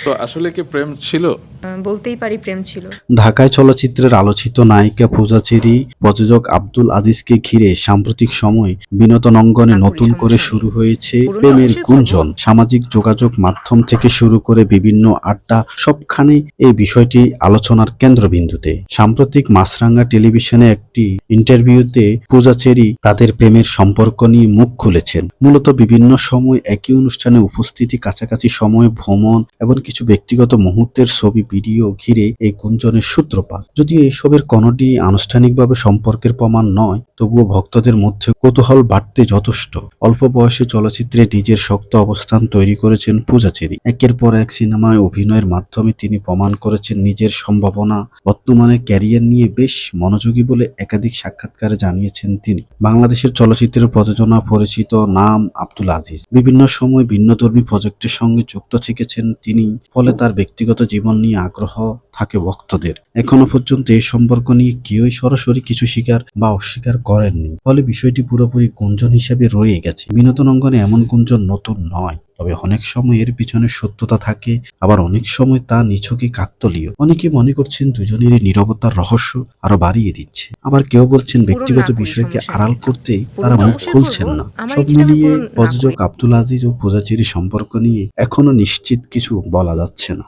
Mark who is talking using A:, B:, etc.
A: তো আসলে কি প্রেম ছিল?
B: বলতেই পারি প্রেম ছিল।
C: ঢাকায় চলচ্চিত্রের আলোচিত নায়িকা পূজা চেরি, প্রযোজক আব্দুল আজিজকে ঘিরে সাম্প্রতিক সময়ে বিনোদন অঙ্গনে
B: আর
C: নতুন করে
B: সমস্যা নেই।
C: শুরু হয়েছে
B: পুরনো
C: প্রেমের
B: অবশ্যই করব।
C: গুঞ্জন। সামাজিক যোগাযোগ মাধ্যম থেকে শুরু করে বিভিন্ন আড্ডা, সবখানে এই বিষয়টি আলোচনার কেন্দ্রবিন্দুতে। সাম্প্রতিক মাছরাঙা টেলিভিশনে একটি ইন্টারভিউতে পূজা চেরি তাদের প্রেমের সম্পর্ক নিয়ে মুখ খুলেছেন। মূলত বিভিন্ন সময় একই অনুষ্ঠানে উপস্থিতি, কাছাকাছি সময়ে ভ্রমণ এবং কিছু ব্যক্তিগত মুহূর্তের ছবি ভিডিও ঘিরে এই গুঞ্জনের সূত্রপাত। যদিও এসবের কোনটি আনুষ্ঠানিকভাবে সম্পর্কের প্রমাণ নয়, তবুও ভক্তদের মধ্যে কৌতূহল বাড়তে যথেষ্ট। অল্প বয়সে চলচ্চিত্রে নিজের শক্ত অবস্থান তৈরি করেছেন পূজা চেরি। একের পর এক সিনেমায় অভিনয়ের মাধ্যমে তিনি প্রমাণ করেছেন নিজের সম্ভাবনা। বর্তমানে ক্যারিয়ার নিয়ে বেশ মনোযোগী বলে একাধিক সাক্ষাৎকারে জানিয়েছেন তিনি। বাংলাদেশের চলচ্চিত্রের প্রযোজনা পরিচিত নাম আব্দুল আজিজ। বিভিন্ন সময় ভিন্নধর্মী প্রজেক্টের সঙ্গে যুক্ত থেকেছেন তিনি, ফলে তার ব্যক্তিগত জীবন নিয়ে আগ্রহ থাকে ভক্তদের। এখনো পর্যন্ত এই সম্পর্ক নিয়ে কেউই সরাসরি কিছু স্বীকার বা অস্বীকার করেননি, ফলে বিষয়টি পুরোপুরি গুঞ্জন হিসেবে রয়ে গেছে। বিনোদন অঙ্গনে এমন গুঞ্জন নতুন নয়, তবে অনেক সময় এর পিছনে সত্যতা থাকে, আবার অনেক সময় তা নিছকই কাকতালীয়। অনেকে মনে করছেন দুজনেরই নীরবতার রহস্য আরো বাড়িয়ে দিচ্ছে, আবার কেউ বলছেন
B: পূরণ
C: ব্যক্তিগত
B: না করি,
C: বিষয়কে
B: সমস্যা
C: আড়াল
B: নেই।
C: করতে
B: পূরণ
C: তারা
B: তো
C: মুখ
B: অবশ্যই করব।
C: খুলছেন না।
B: আমার
C: সব
B: ইচ্ছেটা আমি
C: মিলিয়ে
B: পূরণ না
C: প্রযোজক
B: করি।
C: আব্দুল আজিজ ও পূজা চেরির সম্পর্ক নিয়ে এখনো নিশ্চিত কিছু বলা যাচ্ছে না।